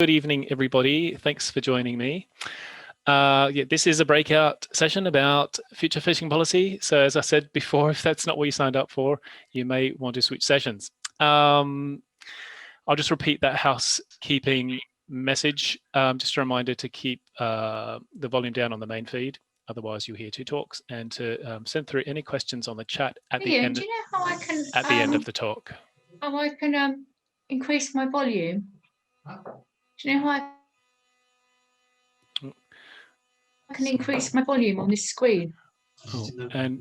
Good evening, everybody. Thanks for joining me. This is a breakout session about future fishing policy. So as I said before, if that's not what you signed up for, you may want to switch sessions. I'll just repeat that housekeeping message. Just a reminder to keep the volume down on the main feed. Otherwise, you'll hear two talks, and to send through any questions on the chat at the end. Do you know how I can at the end of the talk? How I can increase my volume? Do you know how I can increase my volume on this screen? And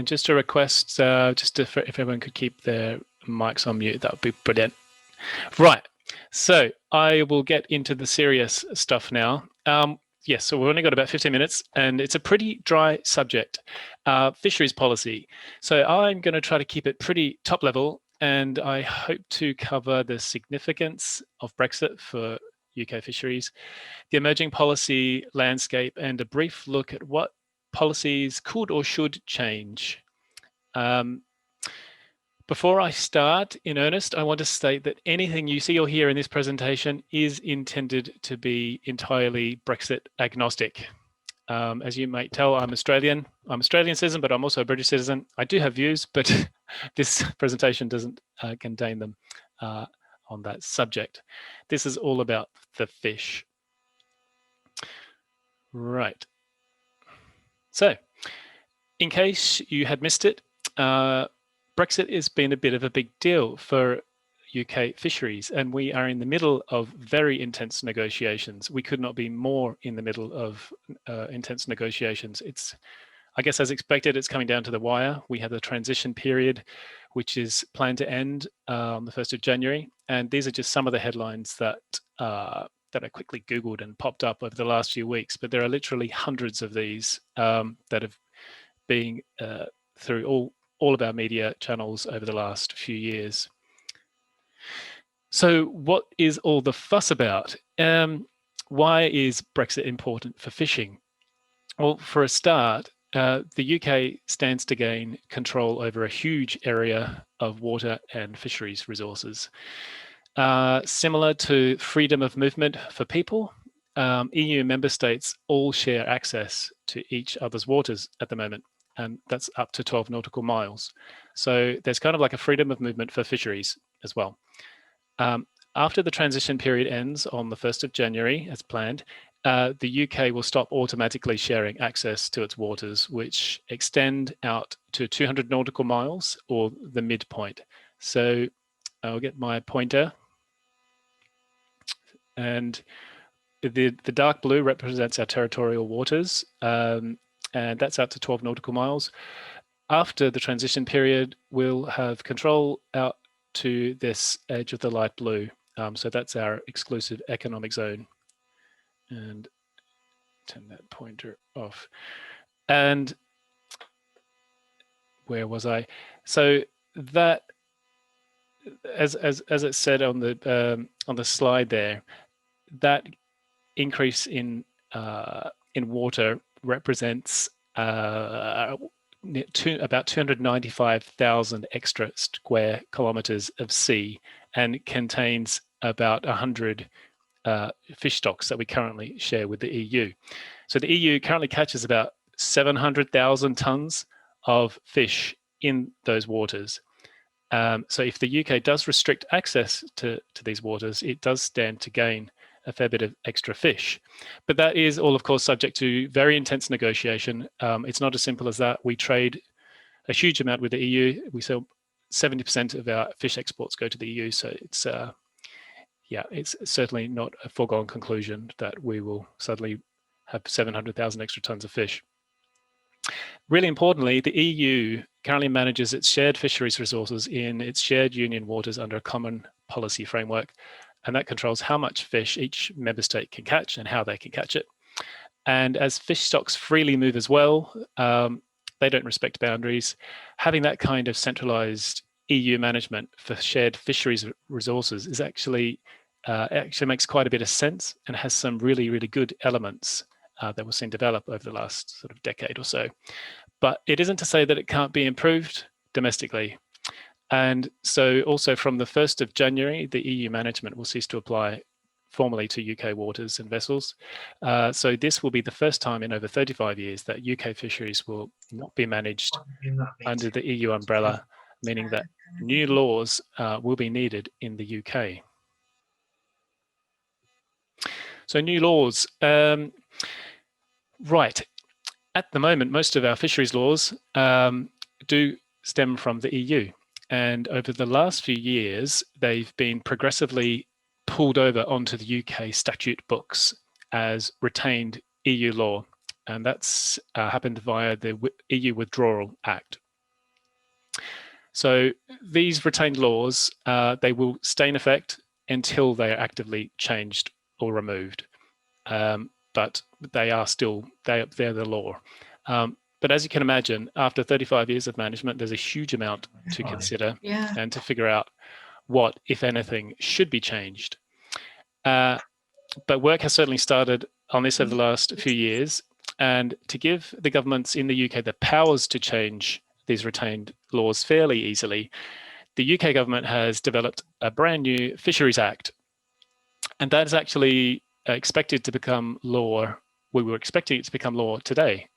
just a request, if everyone could keep their mics on mute, that would be brilliant. Right, so I will get into the serious stuff now. Yes, so we've only got about 15 minutes, and it's a pretty dry subject, fisheries policy. So I'm going to try to keep it pretty top level, and I hope to cover the significance of Brexit for UK fisheries, the emerging policy landscape, and a brief look at what policies could or should change. Before I start in earnest, I want to state that anything you see or hear in this presentation is intended to be entirely Brexit agnostic. As you might tell, I'm Australian. I'm Australian citizen, but I'm also a British citizen. I do have views, but this presentation doesn't contain them on that subject. This is all about the fish. Right. So, in case you had missed it, Brexit has been a bit of a big deal for UK fisheries, and we are in the middle of very intense negotiations. We could not be more in the middle of intense negotiations. I guess as expected, it's coming down to the wire. We have a transition period, which is planned to end on the 1st of January. And these are just some of the headlines that I quickly Googled and popped up over the last few weeks. But there are literally hundreds of these that have been through all of our media channels over the last few years. So what is all the fuss about? Why is Brexit important for fishing? Well, for a start, the UK stands to gain control over a huge area of water and fisheries resources. Similar to freedom of movement for people, EU member states all share access to each other's waters at the moment, and that's up to 12 nautical miles. So there's kind of like a freedom of movement for fisheries as well. After the transition period ends on the 1st of January, as planned, the UK will stop automatically sharing access to its waters, which extend out to 200 nautical miles or the midpoint. So I'll get my pointer. And the dark blue represents our territorial waters, and that's out to 12 nautical miles. After the transition period, we'll have control out to this edge of the light blue. So that's our exclusive economic zone. And turn that pointer off. And where was I? So that, as it said on the slide there, that increase in water represents about 295,000 extra square kilometers of sea, and contains about 100 fish stocks that we currently share with the EU. So the EU currently catches about 700,000 tons of fish in those waters. So if the UK does restrict access to these waters, it does stand to gain a fair bit of extra fish. But that is all, of course, subject to very intense negotiation. It's not as simple as that. We trade a huge amount with the EU. We sell 70% of our fish exports go to the EU. So it's certainly not a foregone conclusion that we will suddenly have 700,000 extra tons of fish. Really importantly, the EU currently manages its shared fisheries resources in its shared union waters under a common policy framework, and that controls how much fish each member state can catch and how they can catch it. And as fish stocks freely move as well, they don't respect boundaries. Having that kind of centralized EU management for shared fisheries resources is actually makes quite a bit of sense and has some really, really good elements that we've seen develop over the last sort of decade or so. But it isn't to say that it can't be improved domestically. And so also from the 1st of January, the EU management will cease to apply formally to UK waters and vessels. So this will be the first time in over 35 years that UK fisheries will not be managed under the EU umbrella, meaning that new laws will be needed in the UK. So new laws, right. At the moment, most of our fisheries laws do stem from the EU. And over the last few years, they've been progressively pulled over onto the UK statute books as retained EU law. And that's happened via the EU Withdrawal Act. So these retained laws, they will stay in effect until they are actively changed or removed. But they are still, they're the law. But as you can imagine, after 35 years of management, there's a huge amount to consider and to figure out what, if anything, should be changed. But work has certainly started on this over the last few years. And to give the governments in the UK the powers to change these retained laws fairly easily, the UK government has developed a brand new Fisheries Act. And that is actually expected to become law. We were expecting it to become law today.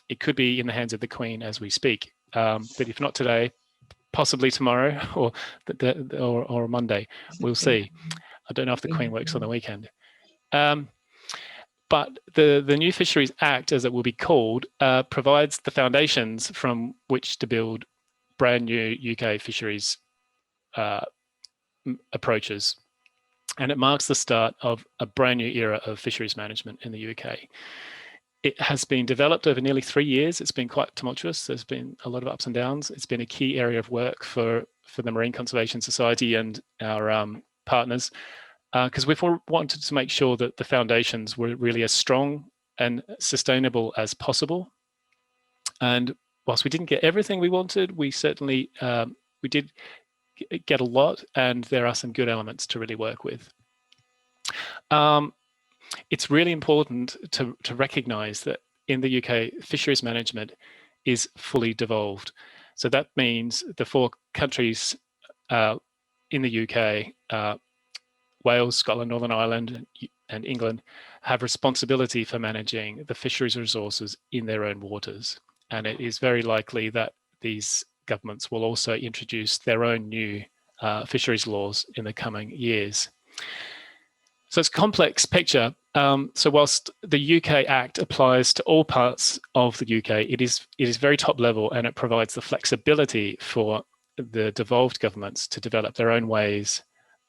It could be in the hands of the Queen as we speak, but if not today, possibly tomorrow or Monday. We'll see. I don't know if the Queen works on the weekend. But the new Fisheries Act, as it will be called, provides the foundations from which to build brand new UK fisheries approaches. And it marks the start of a brand new era of fisheries management in the UK. It has been developed over nearly 3 years. It's been quite tumultuous. There's been a lot of ups and downs. It's been a key area of work for the Marine Conservation Society and our partners, because we've wanted to make sure that the foundations were really as strong and sustainable as possible. And whilst we didn't get everything we wanted, we certainly we did get a lot, and there are some good elements to really work with. It's really important to recognise that in the UK, fisheries management is fully devolved. So that means the 4 countries in the UK, Wales, Scotland, Northern Ireland, and England, have responsibility for managing the fisheries resources in their own waters. And it is very likely that these governments will also introduce their own new fisheries laws in the coming years. So it's a complex picture. So whilst the UK Act applies to all parts of the UK, it is very top level, and it provides the flexibility for the devolved governments to develop their own ways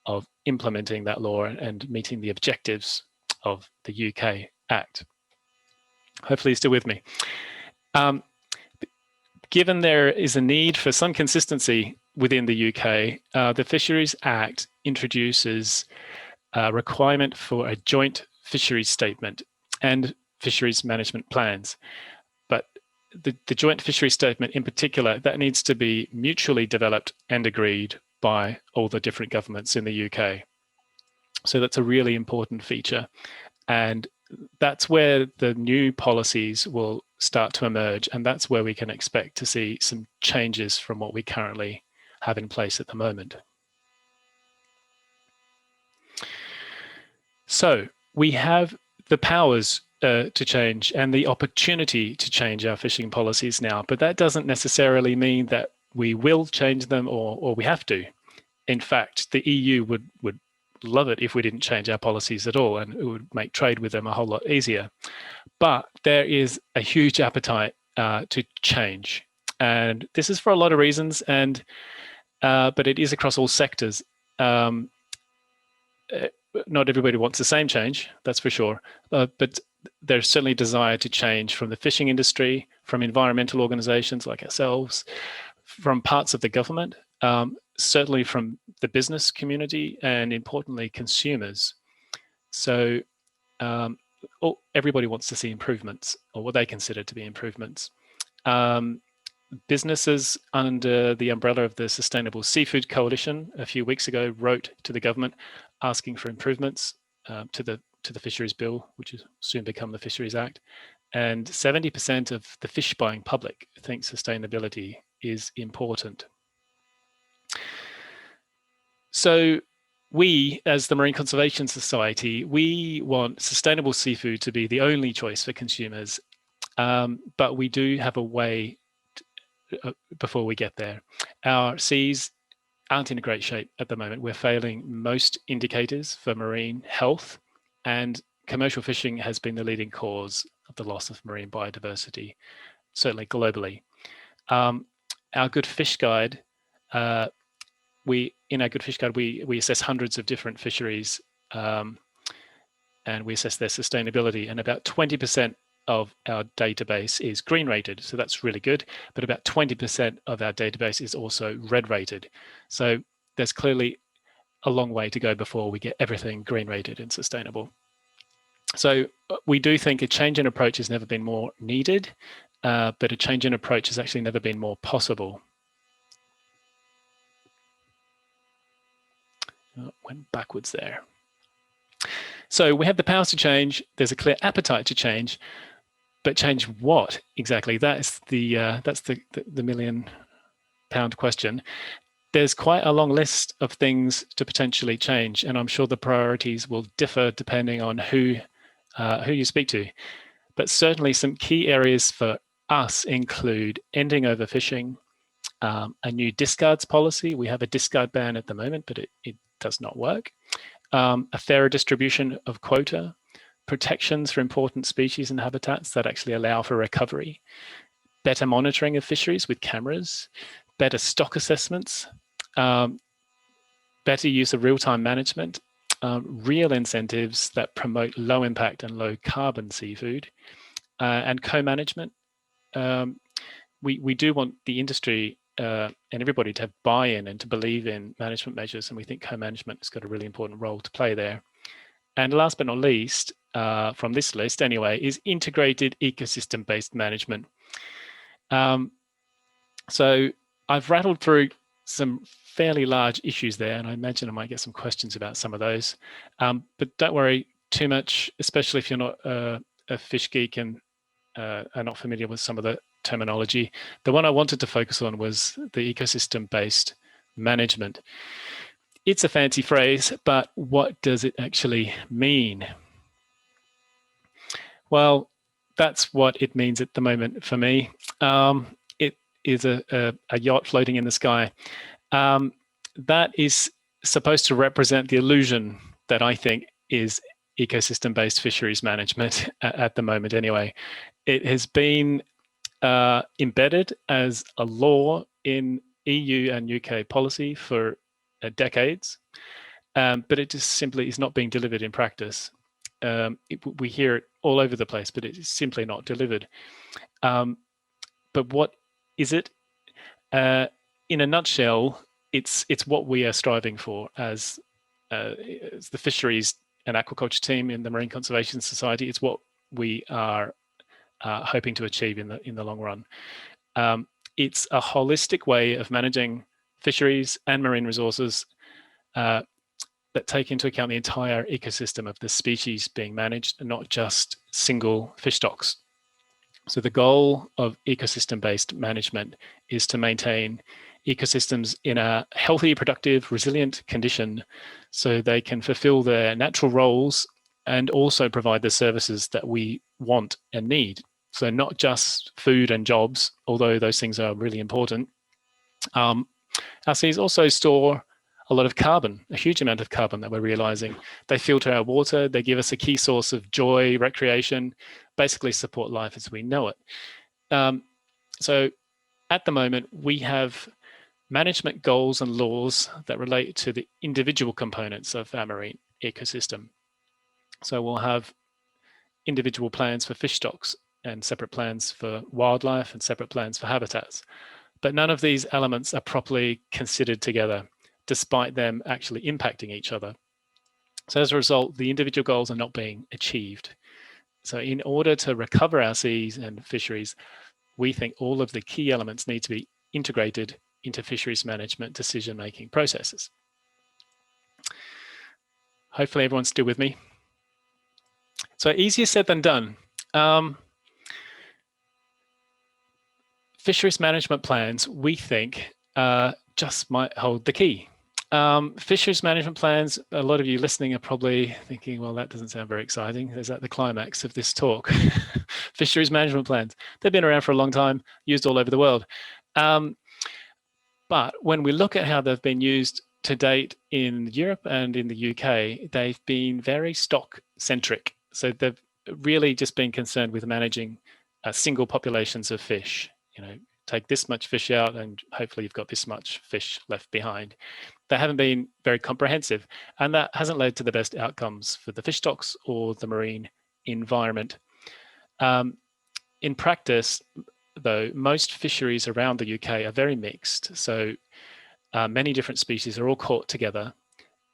of implementing that law and meeting the objectives of the UK Act. Hopefully you're still with me. Given there is a need for some consistency within the UK, the Fisheries Act introduces a requirement for a joint fisheries statement and fisheries management plans. But the joint fisheries statement in particular, that needs to be mutually developed and agreed by all the different governments in the UK. So that's a really important feature. And that's where the new policies will start to emerge, and that's where we can expect to see some changes from what we currently have in place at the moment. So we have the powers to change and the opportunity to change our fishing policies now, but that doesn't necessarily mean that we will change them or we have to. In fact, the EU would love it if we didn't change our policies at all, and it would make trade with them a whole lot easier. But there is a huge appetite to change, and this is for a lot of reasons, and but it is across all sectors. Not everybody wants the same change, that's for sure, but there's certainly desire to change from the fishing industry, from environmental organisations like ourselves, from parts of the government, certainly from the business community, and importantly, consumers. So everybody wants to see improvements, or what they consider to be improvements. Businesses under the umbrella of the Sustainable Seafood Coalition a few weeks ago wrote to the government asking for improvements to the Fisheries Bill, which will soon become the Fisheries Act. And 70% of the fish buying public think sustainability is important. So we, as the Marine Conservation Society, we want sustainable seafood to be the only choice for consumers, but we do have a way before we get there. Our seas aren't in great shape at the moment. We're failing most indicators for marine health, and commercial fishing has been the leading cause of the loss of marine biodiversity, certainly globally. Our Good Fish Guide, we assess hundreds of different fisheries, and we assess their sustainability, and about 20% of our database is green rated, so that's really good, but about 20% of our database is also red rated. So there's clearly a long way to go before we get everything green rated and sustainable. So we do think a change in approach has never been more needed, but a change in approach has actually never been more possible. Went backwards there. So we have the powers to change. There's a clear appetite to change, but change what exactly? That's the million-pound question. There's quite a long list of things to potentially change, and I'm sure the priorities will differ depending on who you speak to. But certainly some key areas for us include ending overfishing, a new discards policy. We have a discard ban at the moment, but it does not work. A fairer distribution of quota, protections for important species and habitats that actually allow for recovery, better monitoring of fisheries with cameras, better stock assessments, better use of real-time management, real incentives that promote low impact and low carbon seafood, and co-management. We do want the industry and everybody to have buy-in and to believe in management measures, and we think co-management has got a really important role to play there. And last but not least, from this list anyway, is integrated ecosystem-based management. So I've rattled through some fairly large issues there, and I imagine I might get some questions about some of those. But don't worry too much, especially if you're not a fish geek and are not familiar with some of the terminology. The one I wanted to focus on was the ecosystem-based management. It's a fancy phrase, but what does it actually mean? Well, that's what it means at the moment for me. It is a yacht floating in the sky. That is supposed to represent the illusion that I think is ecosystem-based fisheries management at the moment anyway. It has been embedded as a law in EU and UK policy for decades, but it just simply is not being delivered in practice. We hear it all over the place, but it is simply not delivered. But what is it? In a nutshell, it's what we are striving for as the fisheries and aquaculture team in the Marine Conservation Society. It's what we are hoping to achieve in the long run. It's a holistic way of managing fisheries and marine resources that take into account the entire ecosystem of the species being managed, and not just single fish stocks. So the goal of ecosystem-based management is to maintain ecosystems in a healthy, productive, resilient condition so they can fulfill their natural roles and also provide the services that we want and need. So not just food and jobs, although those things are really important. Our seas also store a lot of carbon, a huge amount of carbon that we're realizing. They filter our water, they give us a key source of joy, recreation, basically support life as we know it. So at the moment, we have management goals and laws that relate to the individual components of our marine ecosystem. So we'll have individual plans for fish stocks and separate plans for wildlife and separate plans for habitats. But none of these elements are properly considered together, despite them actually impacting each other. So as a result, the individual goals are not being achieved. So in order to recover our seas and fisheries, we think all of the key elements need to be integrated into fisheries management decision-making processes. Hopefully everyone's still with me. So easier said than done. Fisheries management plans, we think, just might hold the key. Fisheries management plans, a lot of you listening are probably thinking, well, that doesn't sound very exciting. Is that the climax of this talk? Fisheries management plans. They've been around for a long time, used all over the world. But when we look at how they've been used to date in Europe and in the UK, they've been very stock-centric. So they've really just been concerned with managing single populations of fish. You know, take this much fish out and hopefully you've got this much fish left behind. They haven't been very comprehensive, and that hasn't led to the best outcomes for the fish stocks or the marine environment. In practice, though, most fisheries around the UK are very mixed. So many different species are all caught together,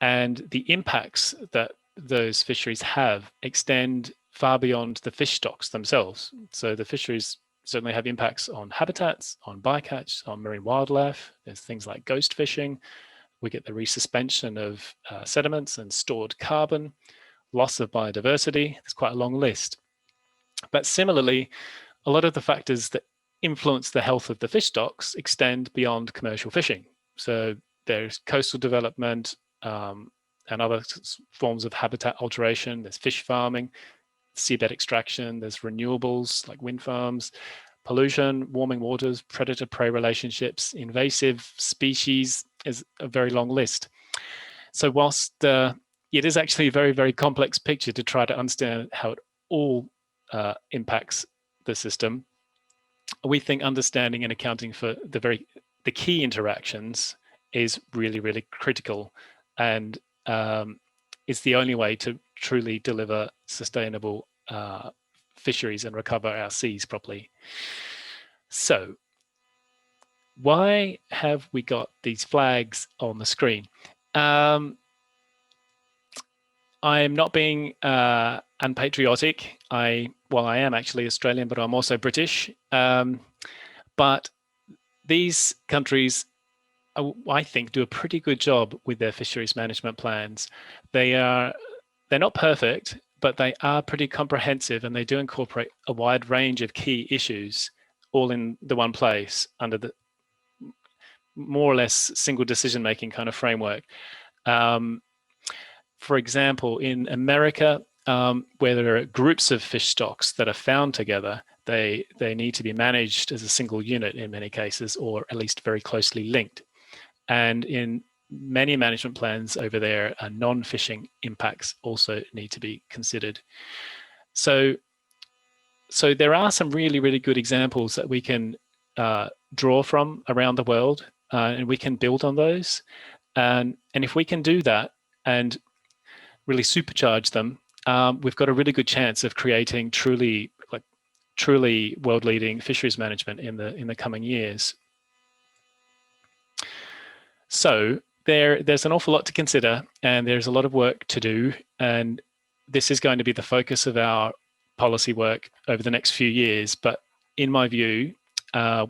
and the impacts that those fisheries have extend far beyond the fish stocks themselves. So the fisheries certainly have impacts on habitats, on bycatch, on marine wildlife. There's things like ghost fishing. We get the resuspension of sediments and stored carbon, loss of biodiversity. It's quite a long list. But similarly, a lot of the factors that influence the health of the fish stocks extend beyond commercial fishing. So there's coastal development and other forms of habitat alteration. There's fish farming, seabed extraction, there's renewables like wind farms, pollution, warming waters, predator-prey relationships, invasive species is a very long list. So whilst it is actually a very, very complex picture to try to understand how it all impacts the system, we think understanding and accounting for the key interactions is really, really critical, and it's the only way to truly deliver sustainable fisheries and recover our seas properly. So why have we got these flags on the screen? I'm not being unpatriotic. Well, I am actually Australian, but I'm also British. But these countries, I think, do a pretty good job with their fisheries management plans. They're not perfect, but they are pretty comprehensive, and they do incorporate a wide range of key issues all in the one place under the more or less single decision-making kind of framework. For example, in America, where there are groups of fish stocks that are found together, they need to be managed as a single unit in many cases, or at least very closely linked. And in many management plans over there, non-fishing impacts also need to be considered. So there are some really, really good examples that we can draw from around the world, and we can build on those. And if we can do that and really supercharge them, we've got a really good chance of creating truly world-leading fisheries management in the coming years. So there's an awful lot to consider, and there's a lot of work to do, and this is going to be the focus of our policy work over the next few years. But in my view,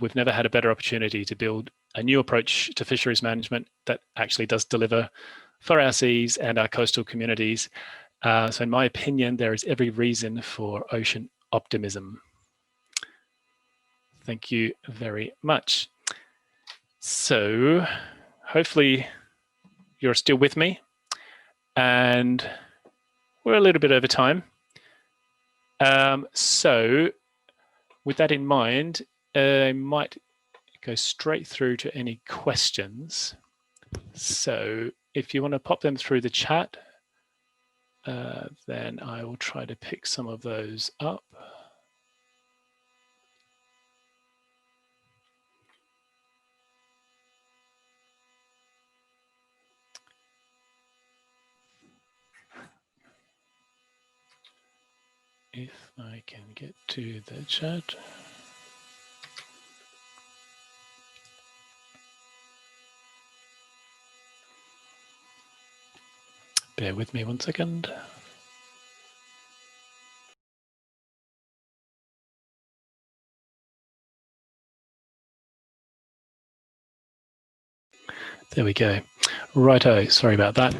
we've never had a better opportunity to build a new approach to fisheries management that actually does deliver for our seas and our coastal communities. So in my opinion, there is every reason for ocean optimism. Thank you very much. So hopefully you're still with me, and we're a little bit over time. So with that in mind, I might go straight through to any questions. So if you want to pop them through the chat, then I will try to pick some of those up. If I can get to the chat. Bear with me 1 second. There we go. Righto, sorry about that.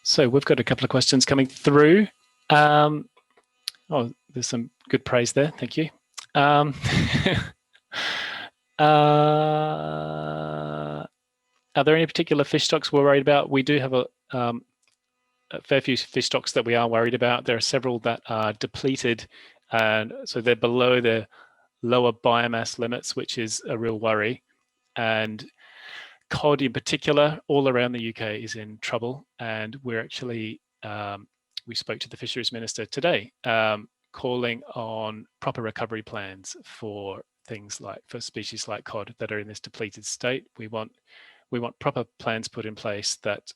So we've got a couple of questions coming through. Oh, there's some good praise there, thank you. Are there any particular fish stocks we're worried about? We do have a fair few fish stocks that we are worried about. There are several that are depleted, and so they're below their lower biomass limits, which is a real worry. And cod in particular, all around the UK, is in trouble. And we're actually, we spoke to the fisheries minister today, calling on proper recovery plans for things like, for species like cod that are in this depleted state. We want proper plans put in place that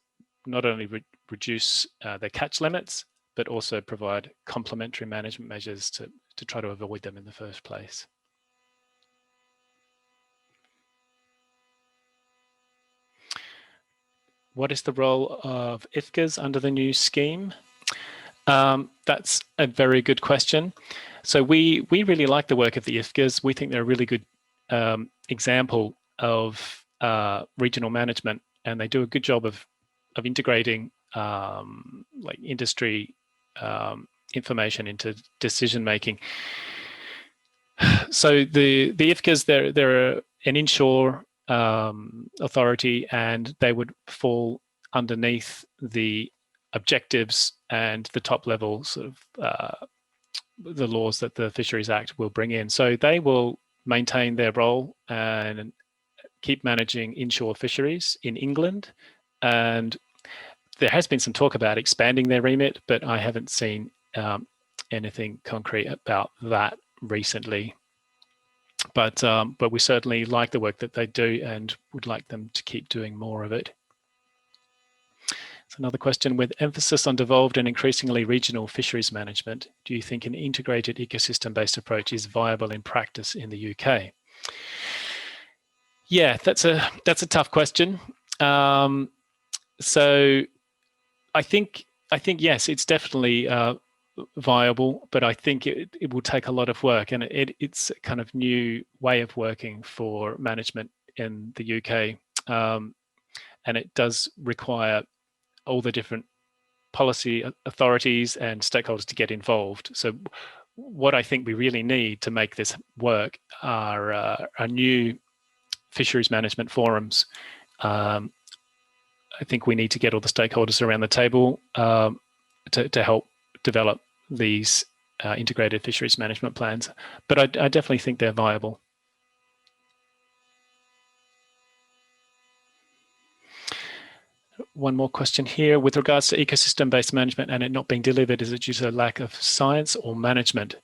not only reduce their catch limits, but also provide complementary management measures to try to avoid them in the first place. What is the role of IFCAs under the new scheme? That's a very good question. So we really like the work of the IFCAs. We think they're a really good example of regional management, and they do a good job of integrating like industry information into decision making. So the IFCAs, they're an inshore authority, and they would fall underneath the objectives and the top level sort of the laws that the Fisheries Act will bring in. So they will maintain their role and keep managing inshore fisheries in England. And there has been some talk about expanding their remit, but I haven't seen anything concrete about that recently. But we certainly like the work that they do and would like them to keep doing more of it. So another question: with emphasis on devolved and increasingly regional fisheries management, do you think an integrated ecosystem-based approach is viable in practice in the UK? Yeah, that's a tough question. So I think yes, it's definitely viable, but I think it will take a lot of work, and it's a kind of new way of working for management in the UK, and it does require all the different policy authorities and stakeholders to get involved. So what I think we really need to make this work are new fisheries management forums. I think we need to get all the stakeholders around the table to help develop these integrated fisheries management plans. But I definitely think they're viable. One more question here. With regards to ecosystem-based management and it not being delivered, is it due to a lack of science or management?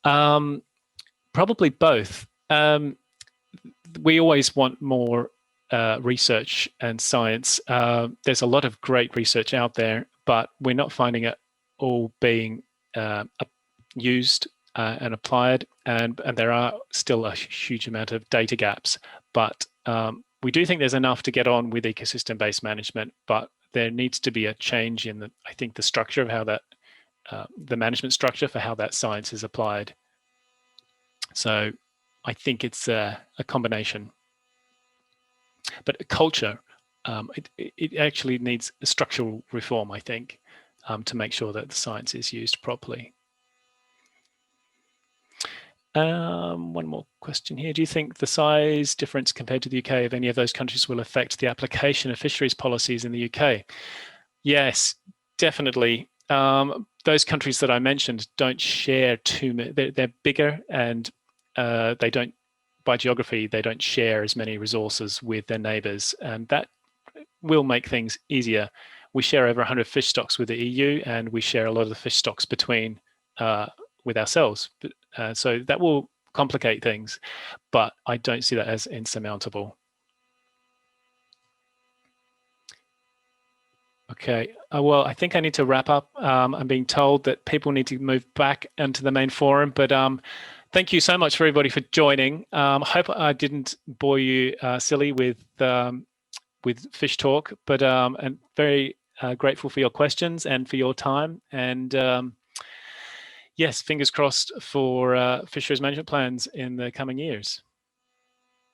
Probably both. We always want more research and science. There's a lot of great research out there, but we're not finding it all being used and applied, and there are still a huge amount of data gaps. But we do think there's enough to get on with ecosystem-based management, but there needs to be a change in I think the structure of how that, the management structure for how that science is applied. So I think it's a combination. But culture, it actually needs a structural reform, I think, to make sure that the science is used properly. One more question here. Do you think the size difference compared to the UK of any of those countries will affect the application of fisheries policies in the UK? Yes, definitely. Those countries that I mentioned don't share too many. They're bigger, and they don't, by geography, they don't share as many resources with their neighbours, and that will make things easier. We share over 100 fish stocks with the EU, and we share a lot of the fish stocks between with ourselves. So that will complicate things, but I don't see that as insurmountable. Okay, well, I think I need to wrap up. I'm being told that people need to move back into the main forum, but thank you so much for everybody for joining. I hope I didn't bore you silly with fish talk, but I'm very grateful for your questions and for your time. And yes, fingers crossed for fisheries management plans in the coming years.